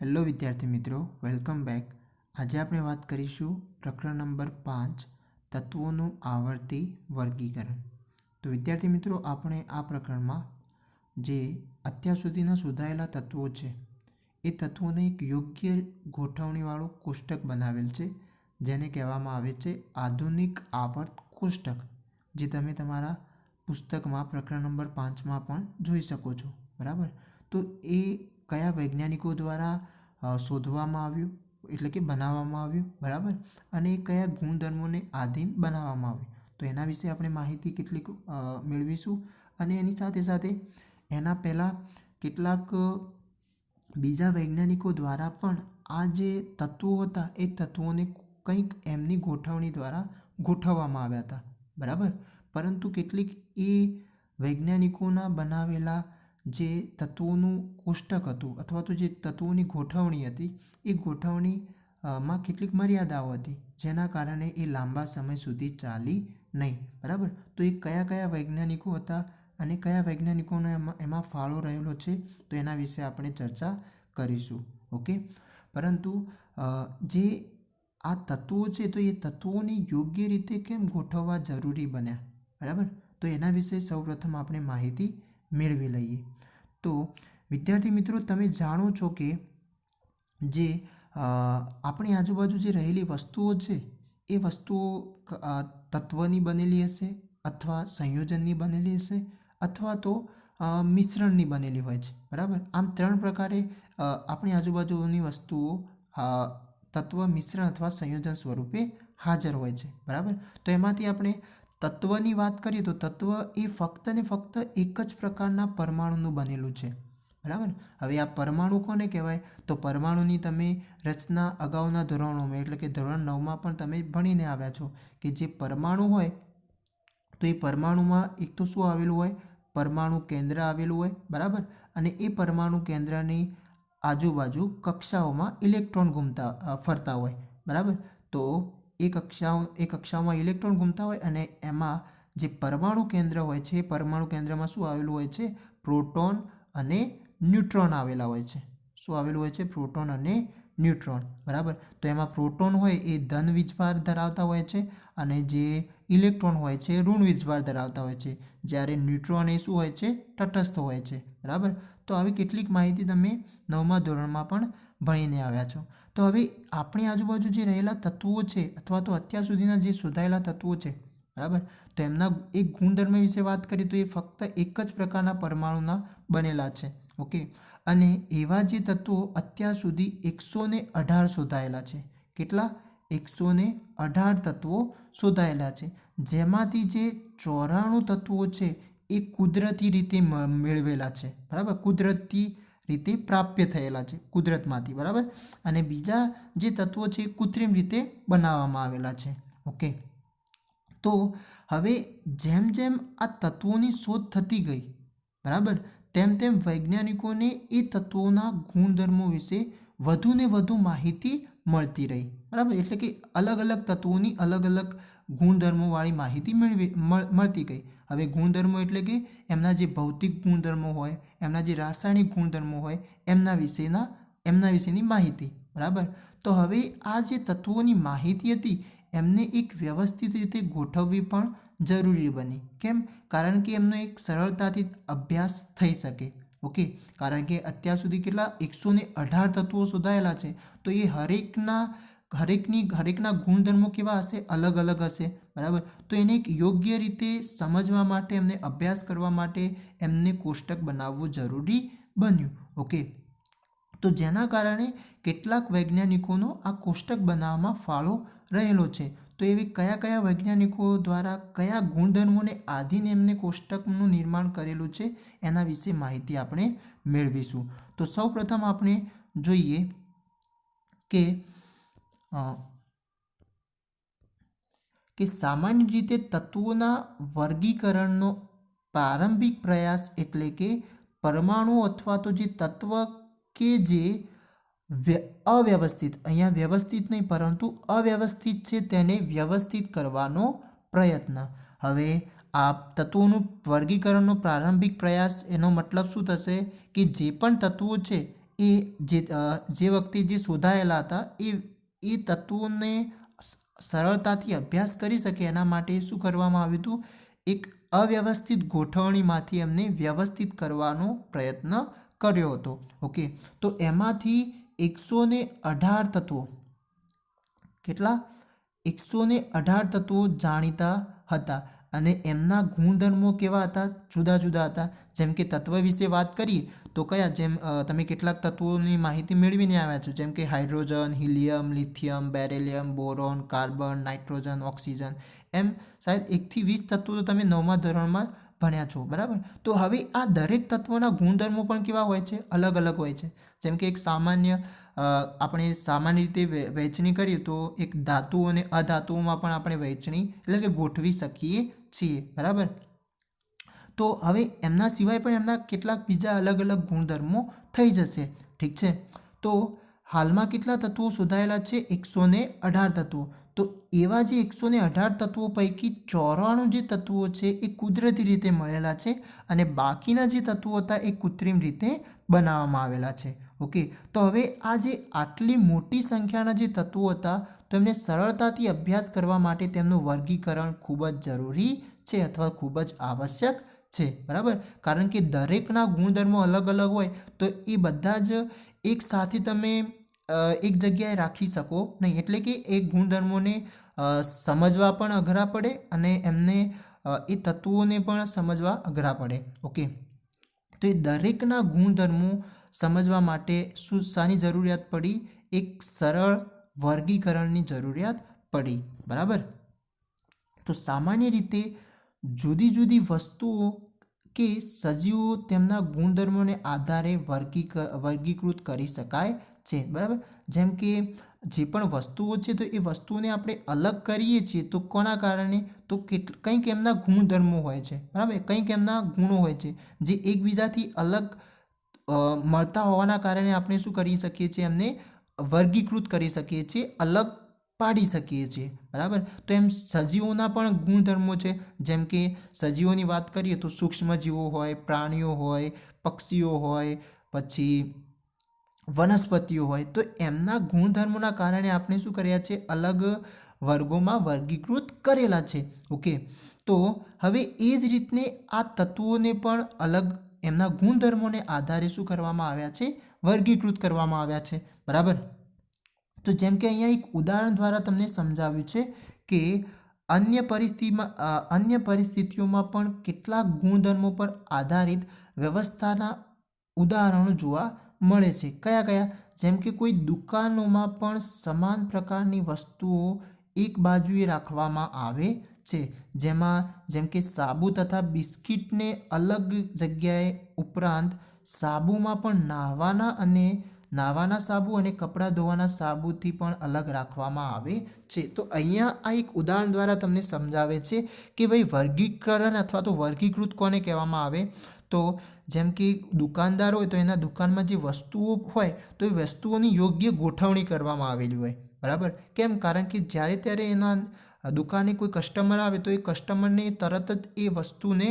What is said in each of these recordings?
Hello વિદ્યાર્થી મિત્રો, welcome back. આજે આપણે વાત કરીશું પ્રકરણ નંબર 5 તત્વોનું આવર્તી વર્ગીકરણ. તો વિદ્યાર્થી મિત્રો, આપણે આ પ્રકરણમાં જે અત્યાર સુધીના શોધાયેલા તત્વો છે એ તત્વોને એક યોગ્ય ગોઠવણીવાળું કોષ્ટક બનાવેલ છે, જેને કહેવામાં આવે છે આધુનિક આવર્ત કોષ્ટક, જે તમે તમારા પુસ્તકમાં પ્રકરણ નંબર 5માં પણ જોઈ શકો છો. બરાબર. તો એ કયા વૈજ્ઞાનિકો દ્વારા શોધવામાં આવ્યું, એટલે કે બનાવવામાં આવ્યું. બરાબર. અને એ કયા ગુણધર્મોને આધીન બનાવવામાં આવ્યું, તો એના વિશે આપણે માહિતી કેટલીક મેળવીશું. અને એની સાથે સાથે એના પહેલાં કેટલાક બીજા વૈજ્ઞાનિકો દ્વારા પણ આ જે તત્વો હતા એ તત્વોને કંઈક એમની ગોઠવણી દ્વારા ગોઠવવામાં આવ્યા હતા. બરાબર. પરંતુ કેટલીક એ વૈજ્ઞાનિકોના બનાવેલા જે તત્વોનું કોષ્ટક હતું અથવા તો જે તત્વોની ગોઠવણી હતી એ ગોઠવણી માં કેટલીક મર્યાદાઓ હતી, જેના કારણે એ લાંબા સમય સુધી ચાલી નહીં. બરાબર. તો એ કયા કયા વૈજ્ઞાનિકો હતા અને કયા વૈજ્ઞાનિકોનો એમાં ફાળો રહેલો છે, તો એના વિશે આપણે ચર્ચા કરીશું. ઓકે. પરંતુ જે આ તત્વો છે તો એ તત્વોને યોગ્ય રીતે કેમ ગોઠવવા જરૂરી બન્યા. બરાબર. તો એના વિશે સૌપ્રથમ આપણે માહિતી મેળવી લઈએ. તો વિદ્યાર્થી મિત્રો, તમે જાણો છો કે જે આપણી આજુબાજુ જે રહેલી વસ્તુઓ છે એ વસ્તુઓ તત્વની બનેલી હશે, અથવા સંયોજનની બનેલી હશે, અથવા તો મિશ્રણની બનેલી હોય છે. બરાબર. આમ 3 પ્રકારે આપણી આજુબાજુની વસ્તુઓ તત્વ, મિશ્રણ અથવા સંયોજન સ્વરૂપે હાજર હોય છે. બરાબર. તો એમાંથી આપણે તત્વની વાત કરીએ તો તત્વ એ ફક્ત ને ફક્ત એક જ પ્રકારના પરમાણુનું બનેલું છે. બરાબર. હવે આ પરમાણુ કોને કહેવાય, તો પરમાણુની તમે રચના અગાઉના ધોરણોમાં એટલે કે ધોરણ 9માં પણ તમે ભણીને આવ્યા છો કે જે પરમાણુ હોય તો એ પરમાણુમાં એક તો શું આવેલું હોય, પરમાણુ કેન્દ્ર આવેલું હોય. બરાબર. અને એ પરમાણુ કેન્દ્રની આજુબાજુ કક્ષાઓમાં ઇલેક્ટ્રોન ફરતા હોય. બરાબર. તો એ કક્ષાઓમાં ઇલેક્ટ્રોન ઘૂમતા હોય અને એમાં જે પરમાણુ કેન્દ્ર હોય છે એ પરમાણુ કેન્દ્રમાં શું આવેલું હોય છે, પ્રોટોન અને ન્યુટ્રોન આવેલા હોય છે. શું આવેલું હોય છે, પ્રોટોન અને ન્યુટ્રોન. બરાબર. તો એમાં પ્રોટોન હોય એ ધન વીજભાર ધરાવતા હોય છે અને જે ઇલેક્ટ્રોન હોય છે એ ઋણ વીજભાર ધરાવતા હોય છે, જ્યારે ન્યુટ્રોન એ શું હોય છે, તટસ્થ હોય છે. બરાબર. તો આવી કેટલીક માહિતી તમે 9મા ધોરણમાં પણ ભણીને આવ્યા છો. તો હવે આપણી આજુબાજુ જે રહેલા તત્વો છે અથવા તો અત્યાર સુધીના જે શોધાયેલા તત્વો છે, બરાબર, તો એમના એક ગુણધર્મ વિશે વાત કરીએ તો એ ફક્ત એક જ પ્રકારના પરમાણુના બનેલા છે. ઓકે. અને એવા જે તત્વો અત્યાર સુધી 118 શોધાયેલા છે. કેટલા? 118 તત્વો શોધાયેલા છે, જેમાંથી જે 94 તત્વો છે એ કુદરતી રીતે મેળવેલા છે. બરાબર. કુદરતી રીતે પ્રાપ્ય થયેલા છે કુદરતમાંથી. બરાબર. અને બીજા જે તત્વો છે એ કૃત્રિમ રીતે બનાવવામાં આવેલા છે. ઓકે. તો હવે જેમ જેમ આ તત્વોની શોધ થતી ગઈ, બરાબર, તેમ તેમ વૈજ્ઞાનિકોને એ તત્વોના ગુણધર્મો વિશે વધુ ને વધુ માહિતી મળતી રહી. બરાબર. એટલે કે અલગ અલગ તત્વોની અલગ અલગ ગુણધર્મોવાળી માહિતી મળતી ગઈ. હવે ગુણધર્મો એટલે કે એમના જે ભૌતિક ગુણધર્મો હોય, એમના જે રાસાયણિક ગુણધર્મો હોય, એમના વિશેની માહિતી. બરાબર. તો હવે આ જે તત્વોની માહિતી હતી એમને એક વ્યવસ્થિત રીતે ગોઠવવી પણ જરૂરી બની. કેમ? કારણ કે એમનો એક સરળતાથી અભ્યાસ થઈ શકે. ઓકે. કારણ કે અત્યાર સુધી કેટલા 118 તત્વો શોધાયેલા છે, તો એ હરેકના ગુણધર્મો કેવા હશે, અલગ અલગ હશે. બરાબર. તો એને એક યોગ્ય રીતે સમજવા માટે, એમને અભ્યાસ કરવા માટે એમને કોષ્ટક બનાવવું જરૂરી બન્યું. ઓકે. તો જેના કારણે કેટલાક વૈજ્ઞાનિકોનો આ કોષ્ટક બનાવવામાં ફાળો રહેલો છે. તો એવી કયા કયા વૈજ્ઞાનિકો દ્વારા કયા ગુણધર્મોને આધીન એમને કોષ્ટકનું નિર્માણ કરેલું છે એના વિશે માહિતી આપણે મેળવીશું. તો સૌપ્રથમ આપણે જોઈએ કે સામાન્ય રીતે તત્વોના વર્ગીકરણનો પ્રારંભિક પ્રયાસ એટલે કે પરમાણુ અથવા તો જે તત્વ કે જે અવ્યવસ્થિત, અહીંયા વ્યવસ્થિત નહીં પરંતુ અવ્યવસ્થિત છે, તેને વ્યવસ્થિત કરવાનો પ્રયત્ન. હવે આ તત્વોનું વર્ગીકરણનો પ્રારંભિક પ્રયાસ, એનો મતલબ શું થશે કે જે પણ તત્વો છે એ જે વખતે જે શોધાયેલા હતા એ તત્વોને સરળતાથી અભ્યાસ કરી શકે એના માટે શું કરવામાં આવ્યું હતું, એક અવ્યવસ્થિત ગોઠવણીમાંથી એમને વ્યવસ્થિત કરવાનો પ્રયત્ન કર્યો હતો. ઓકે, તો એમાંથી 118 તત્વો, કેટલા? 118 તત્વો જાણીતા હતા અને એમના ગુણધર્મો કેવા હતા? જુદા જુદા હતા. જેમ કે તત્વ વિશે વાત કરીએ તો કયા, જેમ તમે કેટલાક તત્વોની માહિતી મેળવીને આવ્યા છો, જેમ કે hydrogen, helium, lithium, beryllium, boron, carbon, nitrogen, oxygen, એમ શાયદ 1 થી 20 તત્વો તો તમે 9મા ધોરણમાં ભણ્યા છો, બરાબર. તો હવે આ દરેક તત્વોના ગુણધર્મો પણ કેવા હોય છે? અલગ અલગ હોય છે. જેમ કે એક સામાન્ય આપણે સામાન્ય રીતે વહેંચણી કરીએ તો એક ધાતુઓ અને અધાતુઓમાં પણ આપણે વહેંચણી એટલે કે ગોઠવી શકીએ છીએ, બરાબર. તો હવે એમના સિવાય પણ એમના કેટલાક બીજા અલગ અલગ ગુણધર્મો થઈ જશે, ઠીક છે. તો હાલમાં કેટલા તત્વો શોધાયેલા છે? 118 તત્વો. તો એવા જે 118 તત્વો પૈકી 94 જે તત્વો છે એ કુદરતી રીતે મળેલા છે અને બાકીના જે તત્વો હતા એ કૃત્રિમ રીતે બનાવવામાં આવેલા છે. ઓકે, તો હવે આ જે આટલી મોટી સંખ્યાના જે તત્વો હતા તો એમને સરળતાથી અભ્યાસ કરવા માટે તેમનું વર્ગીકરણ ખૂબ જ જરૂરી છે અથવા ખૂબ જ આવશ્યક છે, બરાબર. કારણ કે દરેકના ગુણધર્મો અલગ અલગ હોય તો એ બધા જ એક સાથે તમે એક જગ્યાએ રાખી શકો નહીં. એટલે કે એ ગુણધર્મોને સમજવા પણ અઘરા પડે અને એમને એ તત્વોને પણ સમજવા અઘરા પડે. ઓકે, તો એ દરેકના ગુણધર્મો સમજવા માટે શાની જરૂરિયાત પડી? એક સરળ વર્ગીકરણની જરૂરિયાત પડી, બરાબર. તો સામાન્ય રીતે જુદી જુદી વસ્તુઓ કે સજીવો તેમના ગુણધર્મોને આધારે વર્ગીકૃત કરી શકાય છે, બરાબર. જેમ કે જે પણ વસ્તુઓ છે તો એ વસ્તુઓને આપણે અલગ કરીએ છીએ તો કોના કારણે? તો કંઈક એમના ગુણધર્મો હોય છે, બરાબર, કંઈક એમના ગુણો હોય છે જે એકબીજાથી અલગ મળતા હોવાના કારણે આપણે શું કરી શકીએ છીએ? એમને વર્ગીકૃત કરી શકીએ છીએ, અલગ પાડી શકીએ છીએ, બરાબર. તો એમ સજીવોના પણ ગુણધર્મો છે. જેમ કે સજીવોની વાત કરીએ તો સૂક્ષ્મજીવો હોય, પ્રાણીઓ હોય, પક્ષીઓ હોય, પછી વનસ્પતિઓ હોય, તો એમના ગુણધર્મોના કારણે આપણે શું કર્યા છે? અલગ વર્ગોમાં વર્ગીકૃત કરેલા છે. ઓકે, તો હવે એ જ રીતને આ તત્વોને પણ અલગ એમના ગુણધર્મોને આધારે શું કરવામાં આવ્યા છે? વર્ગીકૃત કરવામાં આવ્યા છે, બરાબર. તો જેમ કે અહીંયા એક ઉદાહરણ દ્વારા તમને સમજાવ્યું છે કે અન્ય પરિસ્થિતિઓમાં પણ કેટલાક ગુણધર્મો પર આધારિત વ્યવસ્થાના ઉદાહરણો જોવા મળે છે. કયા કયા? જેમ કે કોઈ દુકાનોમાં પણ સમાન પ્રકારની વસ્તુઓ એક બાજુએ રાખવામાં આવે છે, જેમ કે સાબુ તથા બિસ્કિટને અલગ જગ્યાએ ઉપરાંત સાબુમાં પણ નાહવાના સાબુ અને કપડાં ધોવાના સાબુથી પણ અલગ રાખવામાં આવે છે. તો અહીંયા આ એક ઉદાહરણ દ્વારા તમને સમજાવે છે કે ભાઈ વર્ગીકરણ અથવા તો વર્ગીકૃત કોને કહેવામાં આવે? તો જેમ કે દુકાનદાર હોય તો એના દુકાનમાં જે વસ્તુઓ હોય તો એ વસ્તુઓની યોગ્ય ગોઠવણી કરવામાં આવેલી હોય, બરાબર. કેમ? કારણ કે જ્યારે ત્યારે એના દુકાને કોઈ કસ્ટમર આવે તો એ કસ્ટમરને તરત જ એ વસ્તુને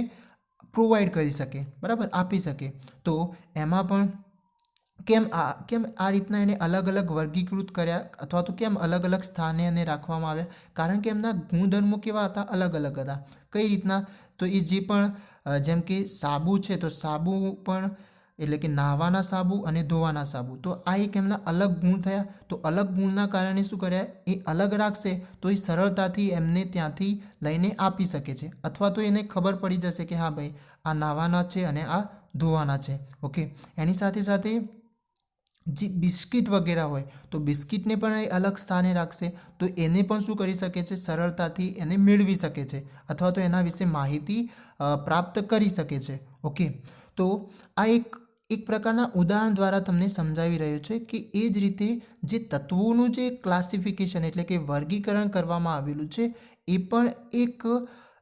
પ્રોવાઈડ કરી શકે, બરાબર, આપી શકે. તો એમાં પણ કેમ આ રીતના એને અલગ અલગ વર્ગીકૃત કર્યા અથવા તો કેમ અલગ અલગ સ્થાને એને રાખવામાં આવ્યા? કારણ કે એમના ગુણધર્મો કેવા હતા? અલગ અલગ હતા. કઈ રીતના? તો એ જે પણ જેમ કે સાબુ છે તો સાબુ પણ એટલે કે નાહવાના સાબુ અને ધોવાના સાબુ, તો આ એક એમના અલગ ગુણ થયા. તો અલગ ગુણના કારણે શું કર્યા? એ અલગ રાખશે તો એ સરળતાથી એમને ત્યાંથી લઈને આપી શકે છે અથવા તો એને ખબર પડી જશે કે હા ભાઈ આ નાહવાના છે અને આ ધોવાના છે. ઓકે, એની સાથે સાથે જે બિસ્કિટ વગેરે હોય તો બિસ્કિટને પણ એ અલગ સ્થાને રાખશે તો એને પણ શું કરી શકે છે? સરળતાથી એને મેળવી શકે છે અથવા તો એના વિશે માહિતી પ્રાપ્ત કરી શકે છે. ઓકે, તો આ એક પ્રકારના ઉદાહરણ દ્વારા તમને સમજાવી રહ્યું છે કે એ જ રીતે જે તત્વોનું જે ક્લાસિફિકેશન એટલે કે વર્ગીકરણ કરવામાં આવેલું છે એ પણ એક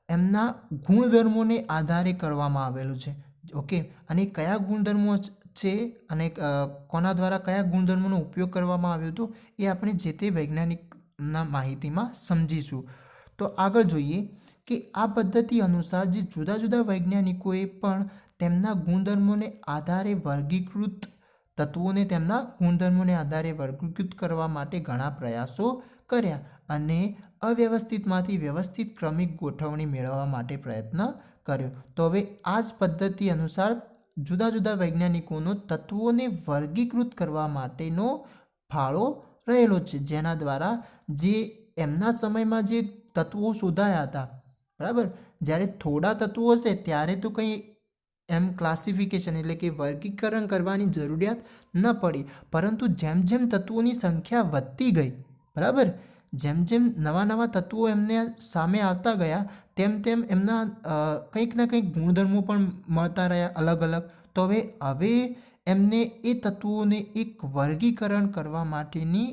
એમના ગુણધર્મોને આધારે કરવામાં આવેલું છે. ઓકે, અને કયા ગુણધર્મો છે અને કોના દ્વારા કયા ગુણધર્મોનો ઉપયોગ કરવામાં આવ્યો હતો એ આપણે જે તે વૈજ્ઞાનિકના માહિતીમાં સમજીશું. તો આગળ જોઈએ કે આ પદ્ધતિ અનુસાર જે જુદા જુદા વૈજ્ઞાનિકોએ પણ તેમના ગુણધર્મોને આધારે વર્ગીકૃત તત્વોને તેમના ગુણધર્મોને આધારે વર્ગીકૃત કરવા માટે ઘણા પ્રયાસો કર્યા અને અવ્યવસ્થિતમાંથી વ્યવસ્થિત ક્રમિક ગોઠવણી મેળવવા માટે પ્રયત્ન કર્યો. તો હવે આ જ પદ્ધતિ અનુસાર જુદા જુદા વૈજ્ઞાનિકોનો તત્વોને વર્ગીકૃત કરવા માટેનો ફાળો રહેલો છે, જેના દ્વારા જે એમના સમયમાં જે તત્વો શોધાયા હતા, બરાબર, જ્યારે થોડા તત્વો હશે ત્યારે તો કંઈ એમ ક્લાસિફિકેશન એટલે કે વર્ગીકરણ કરવાની જરૂરિયાત ન પડી, પરંતુ જેમ જેમ તત્વોની સંખ્યા વધતી ગઈ, બરાબર, જેમ જેમ નવા નવા તત્વો એમને સામે આવતા ગયા તેમ તેમ એમના કંઈક ના કંઈક ગુણધર્મો પણ મળતા રહ્યા અલગ અલગ. તો હવે એમને એ તત્વોને એક વર્ગીકરણ કરવા માટેની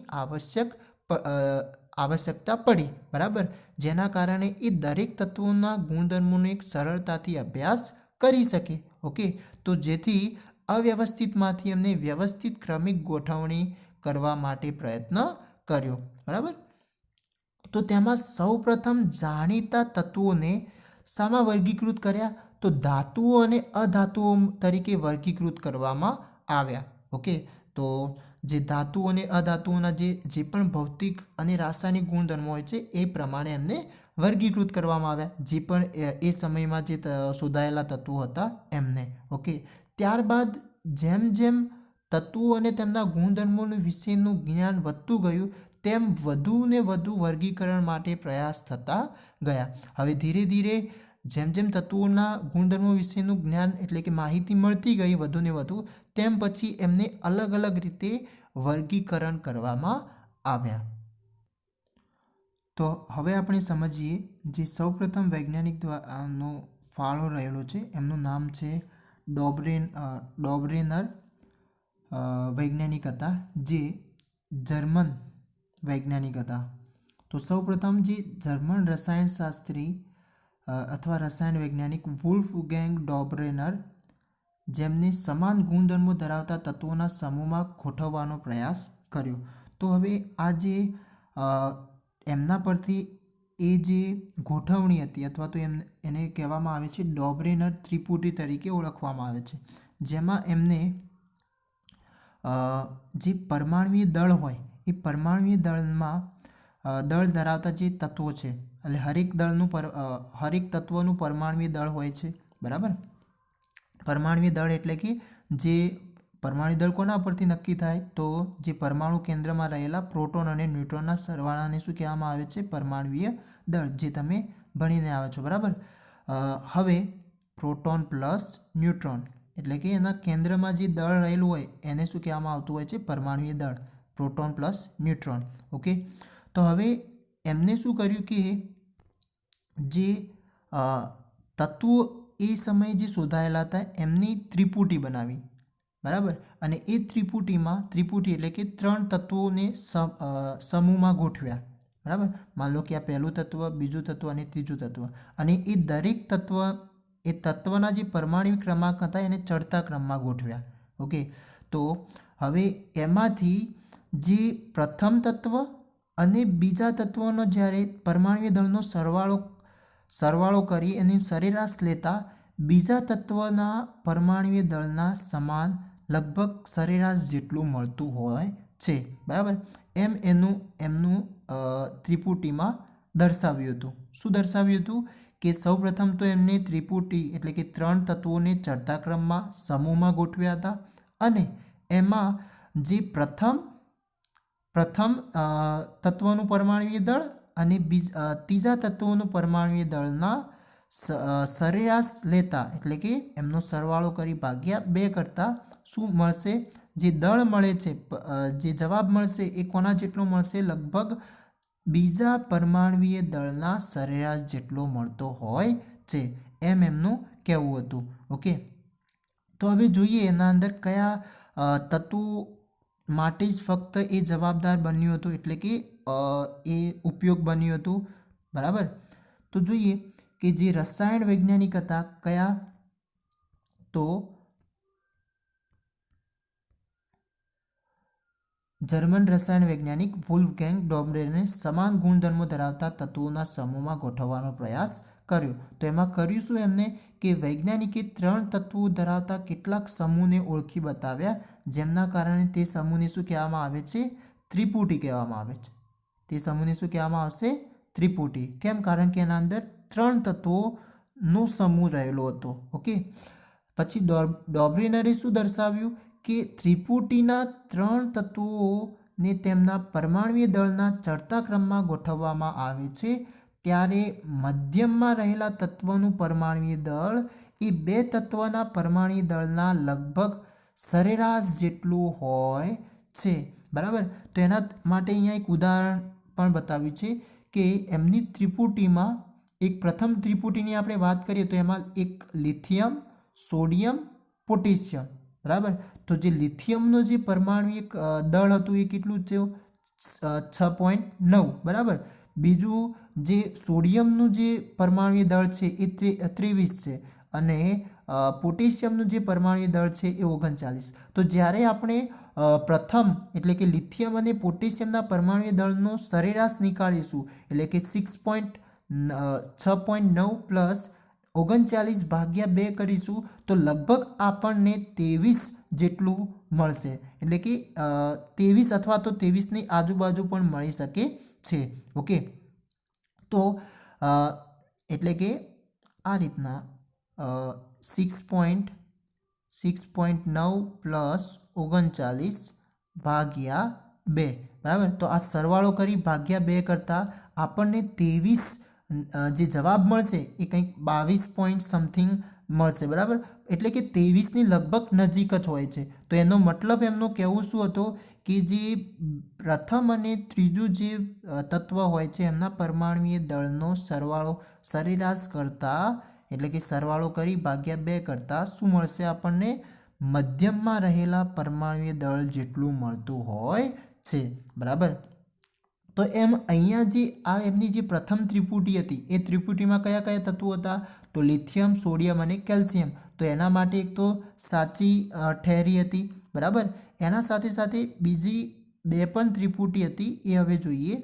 આવશ્યકતા પડી, બરાબર, જેના કારણે એ દરેક તત્વોના ગુણધર્મોનો એક સરળતાથી અભ્યાસ કરી શકે. ઓકે, તો જેથી અવ્યવસ્થિતમાંથી એમને વ્યવસ્થિત ક્રમિક ગોઠવણી કરવા માટે પ્રયત્ન કર્યો, બરાબર. તો તેમાં સૌપ્રથમ જાણીતા તત્વોને શામાં વર્ગીકૃત કર્યા? તો ધાતુઓ અને અધાતુઓ તરીકે વર્ગીકૃત કરવામાં આવ્યા. ઓકે, તો જે ધાતુઓ અને અધાતુઓના જે પણ ભૌતિક અને રાસાયણિક ગુણધર્મો હોય છે એ પ્રમાણે એમને વર્ગીકૃત કરવામાં આવ્યા, જે પણ એ સમયમાં જે શોધાયેલા તત્વો હતા એમને. ઓકે, ત્યારબાદ જેમ જેમ તત્વો અને તેમના ગુણધર્મો વિશેનું જ્ઞાન વધતું ગયું તેમ વધુ ને વધુ વર્ગીકરણ માટે પ્રયાસ થતા ગયા. હવે ધીરે ધીરે જેમ જેમ તત્વોના ગુણધર્મો વિશેનું જ્ઞાન એટલે કે માહિતી મળતી ગઈ વધુ ને વધુ, તેમ પછી એમને અલગ અલગ રીતે વર્ગીકરણ કરવામાં આવ્યા. તો હવે આપણે સમજીએ જે સૌપ્રથમ વૈજ્ઞાનિક નો ફાળો રહેલો છે એમનું નામ છે ડોબ્રેનર વૈજ્ઞાનિક હતા, જે જર્મન વૈજ્ઞાનિક હતા. તો સૌપ્રથમ જે જર્મન રસાયણશાસ્ત્રી અથવા રસાયણ વૈજ્ઞાનિક વુલ્ફગેંગ ડોબ્રેનર, જેમને સમાન ગુણધર્મો ધરાવતા તત્વોના સમૂહમાં ગોઠવવાનો પ્રયાસ કર્યો. તો હવે આ જે એમના પરથી એ જે ગોઠવણી હતી અથવા તો એને કહેવામાં આવે છે ડોબ્રેનર ત્રિપુટી તરીકે ઓળખવામાં આવે છે, જેમાં એમને જે પરમાણ્વીય દળ હોય એ પરમાણ્વીય દળ ધરાવતા જે તત્વો છે, એટલે હરેક તત્વનું પરમાણ્વીય દળ હોય છે, બરાબર. પરમાણ્વીય દળ એટલે કે જે પરમાણુ દળ કોના પરથી નક્કી થાય? તો જે પરમાણુ કેન્દ્રમાં રહેલા પ્રોટોન અને ન્યુટ્રોનના સરવાળાને શું કહેવામાં આવે છે? પરમાણ્વીય દળ, જે તમે ભણીને આવ્યા છો, બરાબર. હવે પ્રોટોન પ્લસ ન્યુટ્રોન એટલે કે એના કેન્દ્રમાં જે દળ રહેલું હોય એને શું કહેવામાં આવતું હોય છે? પરમાણ્વીય દળ, પ્રોટોન પ્લસ ન્યુટ્રોન. ઓકે, તો હવે એમને શું કર્યું કે જે તત્વો એ સમયે જે શોધાયેલા હતા એમની ત્રિપુટી બનાવી, બરાબર, અને એ ત્રિપુટી એટલે કે 3 તત્વોને સમૂહમાં ગોઠવ્યા, બરાબર. માન લો કે આ પહેલું તત્વ, બીજું તત્વ અને ત્રીજું તત્વ, અને એ દરેક તત્વના જે પરમાણ્વીય ક્રમાંક હતા એને ચડતા ક્રમમાં ગોઠવ્યા. ઓકે, તો હવે એમાંથી જે પ્રથમ તત્વ અને બીજા તત્વનો જ્યારે પરમાણ્વીય દળનો સરવાળો કરી એની સરેરાશ લેતા બીજા તત્વના પરમાણ્વીય દળના સમાન લગભગ સરેરાશ જેટલું મળતું હોય છે, બરાબર. એમનું ત્રિપુટીમાં દર્શાવ્યું હતું. શું દર્શાવ્યું હતું? કે સૌપ્રથમ તો એમને ત્રિપુટી એટલે કે 3 તત્વોને ચડતા ક્રમમાં સમૂહમાં ગોઠવ્યા હતા, અને એમાં જે પ્રથમ તત્વનું પરમાણ્વીય દળ અને ત્રીજા તત્વોનું પરમાણ્વીય દળના સરેરાશ લેતા એટલે કે એમનો સરવાળો કરી ભાગ્યા 2 કરતાં શું મળશે? જે દળ મળે છે, જે જવાબ મળશે એ કોના જેટલો મળશે? લગભગ બીજા પરમાણ્વીય દળના સરેરાશ જેટલો મળતો હોય છે, એમ એમનું કહેવું હતું. ઓકે, તો હવે જોઈએ એના અંદર કયા તત્વો માટે જ ફક્ત એ જવાબદાર બન્યું હતું, એટલે કે એ ઉપયોગ બન્યું હતું, બરાબર. તો જોઈએ કે જે રસાયણ વૈજ્ઞાનિક હતા કયા? તો જર્મન રસાયણ વૈજ્ઞાનિક વુલ્ફગેંગ ડોબ્રેનરે સમાન ગુણધર્મો ધરાવતા તત્વોના સમૂહમાં ગોઠવવાનો પ્રયાસ કર્યો। તો એમાં કર્યું શું એમને કે વૈજ્ઞાનિકે 3 તત્વો ધરાવતા કેટલાક સમૂહને ઓળખી બતાવ્યા, જેમના કારણે તે સમૂહને શું કહેવામાં આવે છે? ત્રિપુટી કહેવામાં આવે છે। તે સમૂહને શું કહેવામાં આવશે? ત્રિપુટી। કેમ? કારણ કે એના અંદર 3 તત્વોનો સમૂહ રહેલો હતો। ઓકે, પછી ડોબ્રેનરે શું દર્શાવ્યું કે ત્રિપુટીના 3 તત્વોને તેમના પરમાણ્વીય દળના ચડતા ક્રમમાં ગોઠવવામાં આવે છે, ત્યારે મધ્યમમાં રહેલા તત્વનું પરમાણ્વીય દળ એ 2 તત્વના પરમાણ્વીય દળના લગભગ સરેરાશ જેટલું હોય છે। બરાબર? તો એના માટે અહીંયા એક ઉદાહરણ પણ બતાવ્યું છે કે એમની ત્રિપુટીમાં એક પ્રથમ ત્રિપુટીની આપણે વાત કરીએ તો એમાં એક લિથિયમ, સોડિયમ, પોટેશિયમ। બરાબર? તો જે લિથિયમનો જે પરમાણ્વીય દળ હતું એ કેટલું થયું? 6.9। બરાબર? બીજું જે સોડિયમનું જે પરમાણ્વીય દળ છે એ 23 છે અને પોટેશિયમનું જે પરમાણ્વીય દળ છે એ 39। તો જ્યારે આપણે પ્રથમ એટલે કે લિથિયમ અને પોટેશિયમના પરમાણ્વીય દળનો સરેરાશ નીકાળીશું એટલે કે 6.9 પ્લસ 39 ભાગ્યા 2 કરીશું તો લગભગ આપણને 23 જેટલું મળશે। એટલે કે 23 અથવા તો 23ની આજુબાજુ પણ મળી શકે છે। ઓકે, તો એટલે કે આ રીતના 6.9 પ્લસ 39 ભાગ્યા 2। બરાબર? તો આ સરવાળો કરી ભાગ્યા 2 કરતાં આપણને 23 જે જવાબ મળશે એ કંઈક 22 પોઈન્ટ સમથિંગ મળશે। બરાબર? એટલે કે 23ની લગભગ નજીક જ હોય છે। તો એનો મતલબ એમનો કહેવું શું હતો કે જે પ્રથમ અને ત્રીજું જે તત્વ હોય છે એમના પરમાણ્વીય દળનો સરવાળો સરેરાશ કરતાં એટલે કે સરવાળો કરી ભાગ્યા 2 કરતાં શું મળશે આપણને? મધ્યમમાં રહેલા પરમાણ્વીય દળ જેટલું મળતું હોય છે। બરાબર? તો એમ અહીંયા જે આ એમની જે પ્રથમ ત્રિપુટી હતી એ ત્રિપુટીમાં કયા કયા તત્વો હતા? તો લિથિયમ, સોડિયમ અને કેલ્શિયમ। તો એના માટે એક તો સાચી ઠેરી હતી। બરાબર? એના સાથે સાથે બીજી 2 પણ ત્રિપુટી હતી એ હવે જોઈએ।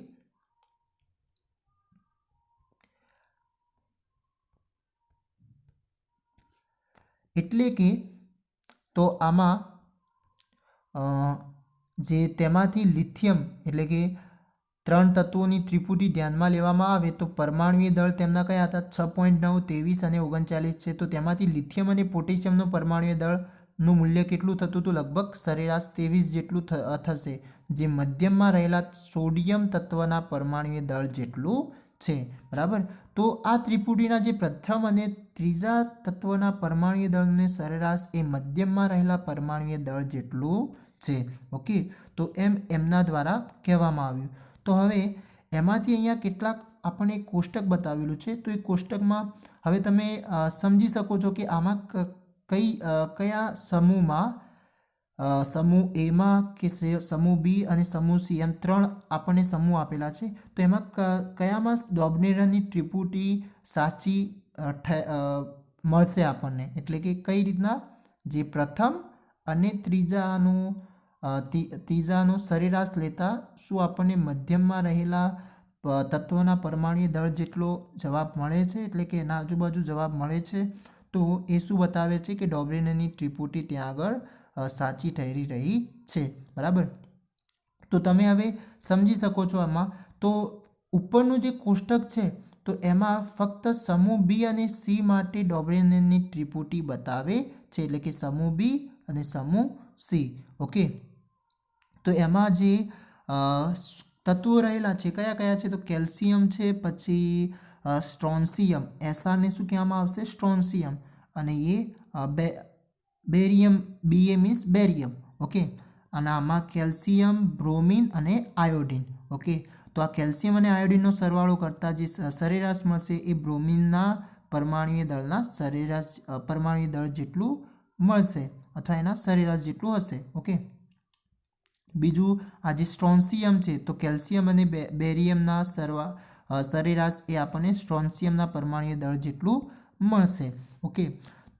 એટલે કે તો આમાં જે તેમાંથી લિથિયમ એટલે કે 3 તત્વોની ત્રિપુટી ધ્યાનમાં લેવામાં આવે તો પરમાણ્વીય દળ તેમના કયા હતા? 6.9, 23 અને 39 છે। તો તેમાંથી લિથિયમ અને પોટેશિયમનું પરમાણ્વીય દળનું મૂલ્ય કેટલું થતું હતું? લગભગ સરેરાશ 23 જેટલું થશે, જે મધ્યમમાં રહેલા સોડિયમ તત્વના પરમાણ્વીય દળ જેટલું છે। બરાબર? તો આ ત્રિપુટીના જે પ્રથમ અને ત્રીજા તત્વના પરમાણ્વીય દળને સરેરાશ એ મધ્યમમાં રહેલા પરમાણ્વીય દળ જેટલું છે। ઓકે, તો એમના દ્વારા કહેવામાં આવ્યું। તો હવે એમાંથી અહીંયા કેટલાક આપણને કોષ્ટક બતાવેલું છે। તો એ કોષ્ટકમાં હવે તમે સમજી શકો છો કે આમાં કયા સમૂહમાં સમૂહ એમાં કે સમૂહ બી અને સમૂહ સી એમ 3 આપણને સમૂહ આપેલા છે। તો એમાં કયામાં ડોબ્નેરની ત્રિપુટી સાચી મળશે આપણને? એટલે કે કઈ રીતના? જે પ્રથમ અને ત્રીજાનો સરેરાશ લેતા શું આપણને મધ્યમમાં રહેલા તત્વના પરમાણ્વીય દળ જેટલો જવાબ મળે છે? એટલે કે એના આજુબાજુ જવાબ મળે છે। તો એ શું બતાવે છે કે ડોબ્રેનરની ત્રિપુટી ત્યાં આગળ સાચી ઠરી રહી છે। બરાબર? તો તમે હવે સમજી શકો છો આમાં। તો ઉપરનું જે કોષ્ટક છે તો એમાં ફક્ત સમૂહ બી અને સી માટે ડોબ્રેનરની ત્રિપુટી બતાવે છે, એટલે કે સમૂહ બી અને સમૂહ સી। ઓકે, તો એમાં જે તત્વો રહેલા છે કયા કયા છે? તો કેલ્શિયમ છે, પછી સ્ટ્રોન્સિયમ, એસઆરને શું કહેવામાં આવશે? સ્ટ્રોન્સિયમ, અને એ barium, BA means barium. Okay, અને આમાં કેલ્શિયમ, બ્રોમિન અને આયોડિન। ઓકે, તો આ કેલ્શિયમ અને આયોડિનનો સરવાળો કરતાં જે સરેરાશ મળશે એ બ્રોમિનના પરમાણ્વીય દળના સરેરાશ પરમાણ્વીય દળ જેટલું મળશે અથવા એના સરેરાશ જેટલું હશે। ઓકે, બીજું આ જે સ્ટ્રોન્સિયમ છે તો કેલ્શિયમ અને બેરિયમના સરેરાશ એ આપણને સ્ટ્રોન્સિયમના પરમાણ્વીય દળ જેટલું મળશે। ઓકે,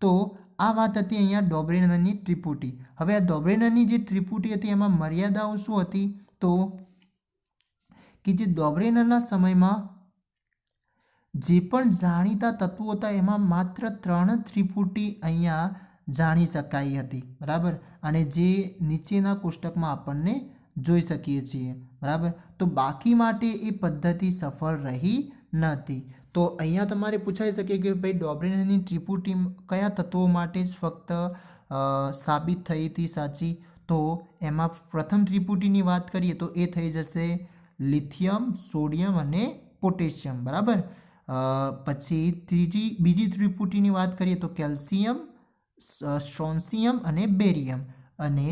તો આ વાત હતી અહીંયા ડોબ્રેનરની ત્રિપુટી। હવે આ ડોબ્રેનરની જે ત્રિપુટી હતી એમાં મર્યાદાઓ શું હતી? તો કે જે ડોબ્રેનરના સમયમાં જે પણ જાણીતા તત્વો હતા એમાં માત્ર 3 જ ત્રિપુટી અહીંયા જાણી શકાઈ હતી, બરાબર, અને જે નીચેના કોષ્ટકમાં આપણને જોઈ શકીએ છીએ, બરાબર. તો બાકી માટે એ પદ્ધતિ સફળ રહી નથી. તો અહીંયા તમારે પૂછાઈ શકે કે ભાઈ ડોબ્રેનરની ત્રિપુટી કયા તત્વો માટે જ ફક્ત સાબિત થઈ હતી સાચી. તો એમાં પ્રથમ ત્રિપુટીની વાત કરીએ તો એ થઈ જશે લિથિયમ, સોડિયમ અને પોટેશિયમ, બરાબર. પછી બીજી ત્રિપુટીની વાત કરીએ તો કેલ્શિયમ, સ્ટ્રોન્શિયમ અને બેરિયમ. અને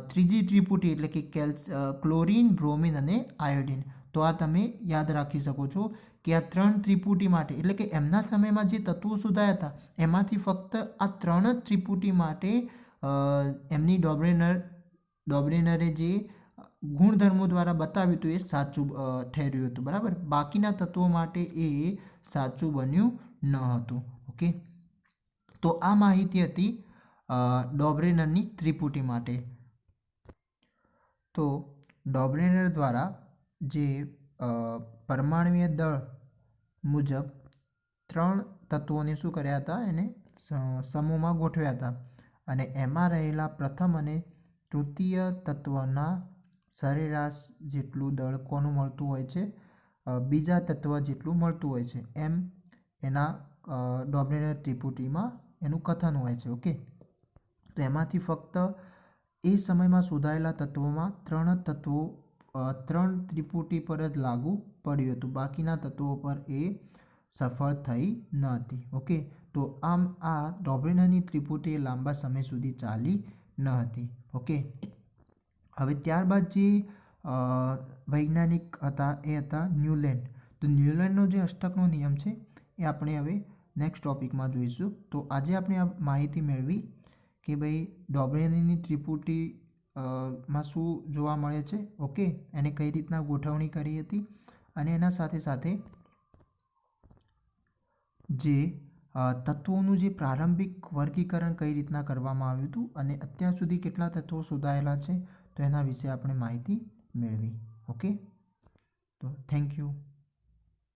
ત્રીજી ત્રિપુટી એટલે કે ક્લોરીન, બ્રોમિન અને આયોડિન. તો આ તમે યાદ રાખી શકો છો કે આ 3 ત્રિપુટી માટે એટલે કે એમના સમયમાં જે તત્વો શોધાયા હતા એમાંથી ફક્ત આ 3 જ ત્રિપુટી માટે એમની ડોબ્રેનરે જે ગુણધર્મો દ્વારા બતાવ્યું હતું એ સાચું ઠેર્યું હતું, બરાબર. બાકીના તત્વો માટે એ સાચું બન્યું ન હતું. ઓકે, તો આ માહિતી હતી ડોબ્રેનરની ત્રિપુટી માટે. તો ડોબ્રેનર દ્વારા જે પરમાણ્વીય દળ મુજબ 3 તત્વોને શું કર્યા હતા, એને સમૂહમાં ગોઠવ્યા હતા અને એમાં રહેલા પ્રથમ અને તૃતીય તત્વના સરેરાશ જેટલું દળ કોનું મળતું હોય છે, બીજા તત્વ જેટલું મળતું હોય છે, એમ એના ડોબ્રેનર ત્રિપુટીમાં એનું કથન હોય છે. ઓકે, તો એમાંથી ફક્ત એ સમયમાં શોધાયેલા તત્વોમાં 3 ત્રિપુટી પર જ લાગુ પડ્યું હતું, બાકીના તત્વો પર એ સફળ થઈ ન હતી. ઓકે, તો આમ આ ડોબ્રેનરની ત્રિપુટી લાંબા સમય સુધી ચાલી ન હતી. ઓકે, હવે ત્યારબાદ જે વૈજ્ઞાનિક હતા એ હતા ન્યુલેન્ડ. તો ન્યુલેન્ડનો જે અષ્ટકનો નિયમ છે એ આપણે હવે નેક્સ્ટ ટોપિકમાં જોઈશું. તો આજે આપણે આ માહિતી મેળવી કે ભાઈ ડોબ્રેનરની ત્રિપુટી માં શું જોવા મળે છે, ઓકે, એને કઈ રીતના ગોઠવણી કરી હતી અને એના સાથે સાથે જે તત્વોનું જે પ્રારંભિક વર્ગીકરણ કઈ રીતના કરવામાં આવ્યું હતું અને અત્યાર સુધી કેટલા તત્વો શોધાયેલા છે તો એના વિશે આપણે માહિતી મેળવી. ઓકે, તો થેન્ક યુ.